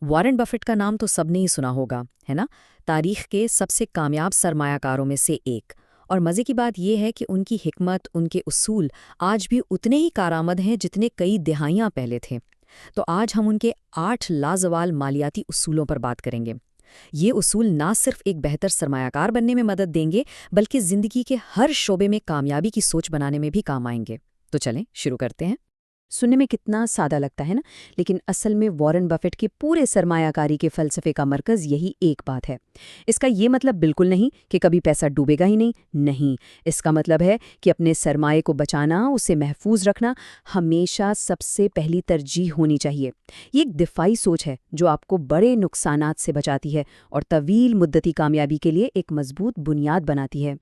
Warren buffet کا نام تو سب نے ہی سنا ہوگا، ہے نا؟ تاریخ کے سب سے کامیاب سرمایہ کاروں میں سے ایک۔ اور مزے کی بات یہ ہے کہ ان کی حکمت، ان کے اصول آج بھی اتنے ہی کارآمد ہیں جتنے کئی دہائیاں پہلے تھے۔ تو آج ہم ان کے 8 لازوال مالیاتی اصولوں پر بات کریں گے۔ یہ اصول نہ صرف ایک بہتر سرمایہ کار بننے میں مدد دیں گے، بلکہ زندگی کے ہر شعبے میں کامیابی کی سوچ بنانے میں بھی کام آئیں گے۔ تو چلیں شروع کرتے ہیں۔ سننے میں کتنا سادہ لگتا ہے نا، لیکن اصل میں وارن بفیٹ کے پورے سرمایہ کاری کے فلسفے کا مرکز یہی ایک بات ہے۔ اس کا یہ مطلب بالکل نہیں کہ کبھی پیسہ ڈوبے گا ہی نہیں، اس کا مطلب ہے کہ اپنے سرمایے کو بچانا، اسے محفوظ رکھنا ہمیشہ سب سے پہلی ترجیح ہونی چاہیے۔ یہ ایک دفاعی سوچ ہے جو آپ کو بڑے نقصانات سے بچاتی ہے اور طویل مدتی کامیابی کے لیے ایک مضبوط بنیاد بناتی ہے۔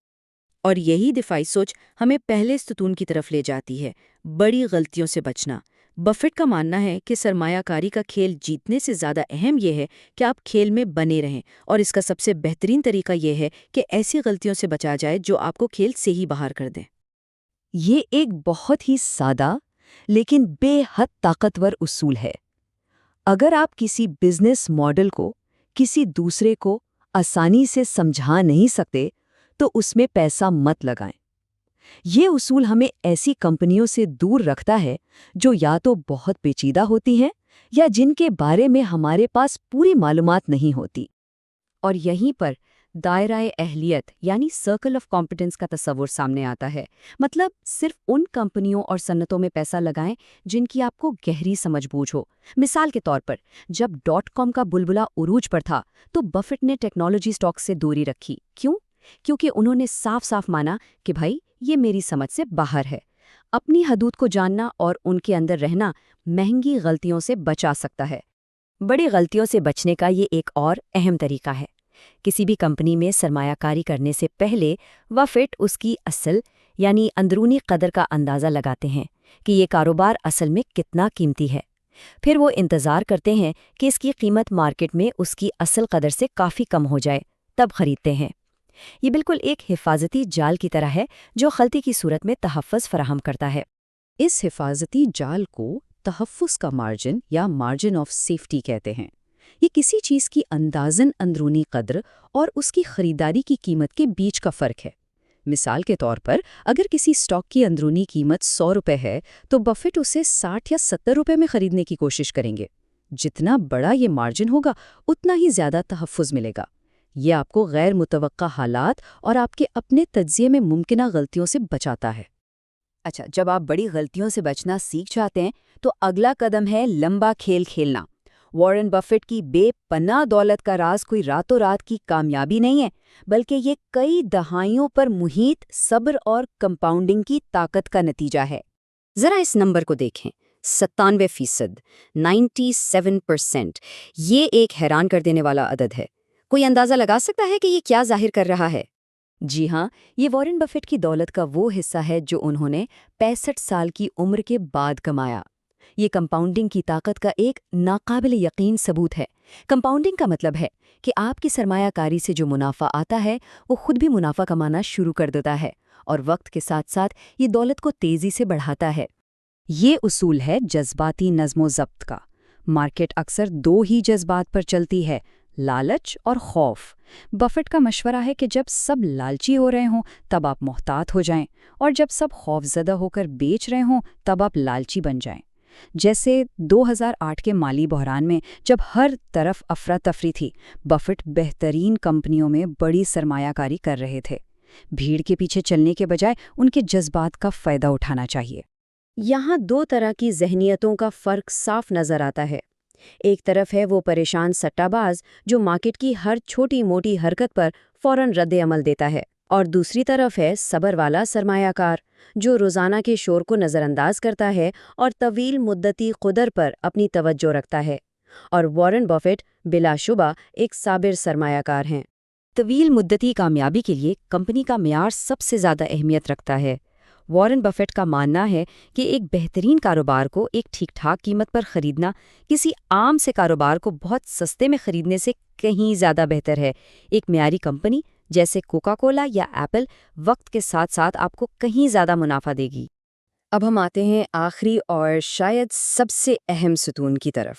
اور یہی دفاعی سوچ ہمیں پہلے ستون کی طرف لے جاتی ہے، بڑی غلطیوں سے بچنا۔ بفیٹ کا ماننا ہے کہ سرمایہ کاری کا کھیل جیتنے سے زیادہ اہم یہ ہے کہ آپ کھیل میں بنے رہیں، اور اس کا سب سے بہترین طریقہ یہ ہے کہ ایسی غلطیوں سے بچا جائے جو آپ کو کھیل سے ہی باہر کر دیں۔ یہ ایک بہت ہی سادہ لیکن بے حد طاقتور اصول ہے۔ اگر آپ کسی بزنس ماڈل کو کسی دوسرے کو آسانی سے سمجھا نہیں سکتے تو اس میں پیسہ مت لگائیں۔ یہ اصول ہمیں ایسی کمپنیوں سے دور رکھتا ہے جو یا تو بہت پیچیدہ ہوتی ہیں یا جن کے بارے میں ہمارے پاس پوری معلومات نہیں ہوتی۔ اور یہیں پر دائرہ اہلیت یعنی سرکل آف کمپٹنس کا تصور سامنے آتا ہے۔ مطلب صرف ان کمپنیوں اور صنعتوں میں پیسہ لگائیں جن کی آپ کو گہری سمجھ بوجھ ہو۔ مثال کے طور پر جب .com کا بلبلہ عروج پر تھا تو بفیٹ نے ٹیکنالوجی سٹاک سے دوری رکھی۔ کیوں؟ کیونکہ انہوں نے صاف صاف مانا کہ بھائی یہ میری سمجھ سے باہر ہے۔ اپنی حدود کو جاننا اور ان کے اندر رہنا مہنگی غلطیوں سے بچا سکتا ہے۔ بڑی غلطیوں سے بچنے کا یہ ایک اور اہم طریقہ ہے۔ کسی بھی کمپنی میں سرمایہ کاری کرنے سے پہلے بفیٹ اس کی اصل یعنی اندرونی قدر کا اندازہ لگاتے ہیں کہ یہ کاروبار اصل میں کتنا قیمتی ہے۔ پھر وہ انتظار کرتے ہیں کہ اس کی قیمت مارکیٹ میں اس کی اصل قدر سے کافی کم ہو جائے، تب خریدتے ہیں۔ یہ بالکل ایک حفاظتی جال کی طرح ہے جو غلطی کی صورت میں تحفظ فراہم کرتا ہے۔ اس حفاظتی جال کو تحفظ کا مارجن یا مارجن آف سیفٹی کہتے ہیں۔ یہ کسی چیز کی اندازن اندرونی قدر اور اس کی خریداری کی قیمت کے بیچ کا فرق ہے۔ مثال کے طور پر اگر کسی سٹاک کی اندرونی قیمت 100 روپے ہے تو بفیٹ اسے 60 یا 70 روپے میں خریدنے کی کوشش کریں گے۔ جتنا بڑا یہ مارجن ہوگا اتنا ہی زیادہ تحفظ ملے گا۔ یہ آپ کو غیر متوقع حالات اور آپ کے اپنے تجزیے میں ممکنہ غلطیوں سے بچاتا ہے۔ اچھا، جب آپ بڑی غلطیوں سے بچنا سیکھ جاتے ہیں تو اگلا قدم ہے لمبا کھیل کھیلنا۔ وارن بفیٹ کی بے پناہ دولت کا راز کوئی راتوں رات کی کامیابی نہیں ہے، بلکہ یہ کئی دہائیوں پر محیط صبر اور کمپاؤنڈنگ کی طاقت کا نتیجہ ہے۔ ذرا اس نمبر کو دیکھیں، 97%، 97%۔ یہ ایک حیران کر دینے والا عدد ہے۔ کوئی اندازہ لگا سکتا ہے کہ یہ کیا ظاہر کر رہا ہے؟ جی ہاں، یہ وارن بفیٹ کی دولت کا وہ حصہ ہے جو انہوں نے 65 سال کی عمر کے بعد کمایا۔ یہ کمپاؤنڈنگ کی طاقت کا ایک ناقابل یقین ثبوت ہے۔ کمپاؤنڈنگ کا مطلب ہے کہ آپ کی سرمایہ کاری سے جو منافع آتا ہے وہ خود بھی منافع کمانا شروع کر دیتا ہے، اور وقت کے ساتھ ساتھ یہ دولت کو تیزی سے بڑھاتا ہے۔ یہ اصول ہے جذباتی نظم و ضبط کا۔ مارکیٹ اکثر 2 ہی جذبات پر چلتی ہے، لالچ اور خوف۔ بفیٹ کا مشورہ ہے کہ جب سب لالچی ہو رہے ہوں تب آپ محتاط ہو جائیں، اور جب سب خوف زدہ ہو کر بیچ رہے ہوں تب آپ لالچی بن جائیں۔ جیسے 2008 کے مالی بحران میں جب ہر طرف افراتفری تھی، بفیٹ بہترین کمپنیوں میں بڑی سرمایہ کاری کر رہے تھے۔ بھیڑ کے پیچھے چلنے کے بجائے ان کے جذبات کا فائدہ اٹھانا چاہیے۔ یہاں 2 طرح کی ذہنیتوں کا فرق صاف نظر آتا ہے۔ ایک طرف ہے وہ پریشان سٹہ باز جو مارکیٹ کی ہر چھوٹی موٹی حرکت پر فوراً رد عمل دیتا ہے، اور دوسری طرف ہے صبر والا سرمایہ کار جو روزانہ کے شور کو نظر انداز کرتا ہے اور طویل مدتی قدر پر اپنی توجہ رکھتا ہے۔ اور وارن بفیٹ بلا شبہ ایک صابر سرمایہ کار ہیں۔ طویل مدتی کامیابی کے لیے کمپنی کا معیار سب سے زیادہ اہمیت رکھتا ہے۔ وارن بفیٹ کا ماننا ہے کہ ایک بہترین کاروبار کو ایک ٹھیک ٹھاک قیمت پر خریدنا کسی عام سے کاروبار کو بہت سستے میں خریدنے سے کہیں زیادہ بہتر ہے۔ ایک معیاری کمپنی جیسے کوکا کولا یا ایپل وقت کے ساتھ ساتھ آپ کو کہیں زیادہ منافع دے گی۔ اب ہم آتے ہیں آخری اور شاید سب سے اہم ستون کی طرف،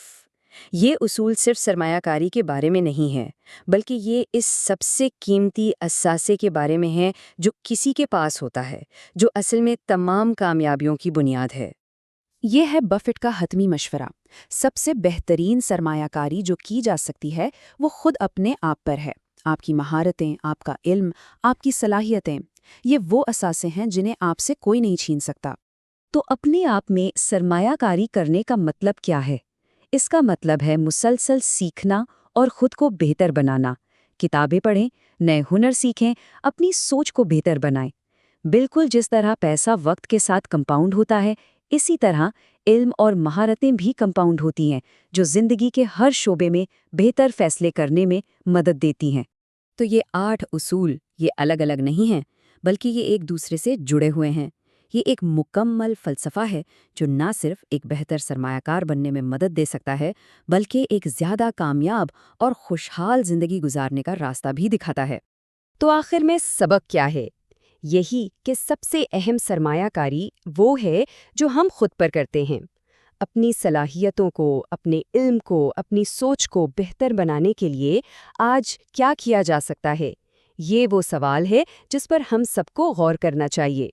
یہ اصول صرف سرمایہ کاری کے بارے میں نہیں ہے، بلکہ یہ اس سب سے قیمتی اثاثے کے بارے میں ہے جو کسی کے پاس ہوتا ہے، جو اصل میں تمام کامیابیوں کی بنیاد ہے۔ یہ ہے بفٹ کا حتمی مشورہ۔ سب سے بہترین سرمایہ کاری جو کی جا سکتی ہے وہ خود اپنے آپ پر ہے۔ آپ کی مہارتیں، آپ کا علم، آپ کی صلاحیتیں، یہ وہ اثاثے ہیں جنہیں آپ سے کوئی نہیں چھین سکتا۔ تو اپنے آپ میں سرمایہ کاری کرنے کا مطلب کیا ہے؟ اس کا مطلب ہے مسلسل سیکھنا اور خود کو بہتر بنانا۔ کتابیں پڑھیں، نئے ہنر سیکھیں، اپنی سوچ کو بہتر بنائیں۔ بالکل جس طرح پیسہ وقت کے ساتھ کمپاؤنڈ ہوتا ہے، اسی طرح علم اور مہارتیں بھی کمپاؤنڈ ہوتی ہیں، جو زندگی کے ہر شعبے میں بہتر فیصلے کرنے میں مدد دیتی ہیں۔ تو یہ 8 اصول یہ الگ الگ نہیں ہیں، بلکہ یہ ایک دوسرے سے جڑے ہوئے ہیں۔ یہ ایک مکمل فلسفہ ہے جو نہ صرف ایک بہتر سرمایہ کار بننے میں مدد دے سکتا ہے، بلکہ ایک زیادہ کامیاب اور خوشحال زندگی گزارنے کا راستہ بھی دکھاتا ہے۔ تو آخر میں سبق کیا ہے؟ یہی کہ سب سے اہم سرمایہ کاری وہ ہے جو ہم خود پر کرتے ہیں۔ اپنی صلاحیتوں کو، اپنے علم کو، اپنی سوچ کو بہتر بنانے کے لیے آج کیا کیا جا سکتا ہے؟ یہ وہ سوال ہے جس پر ہم سب کو غور کرنا چاہیے۔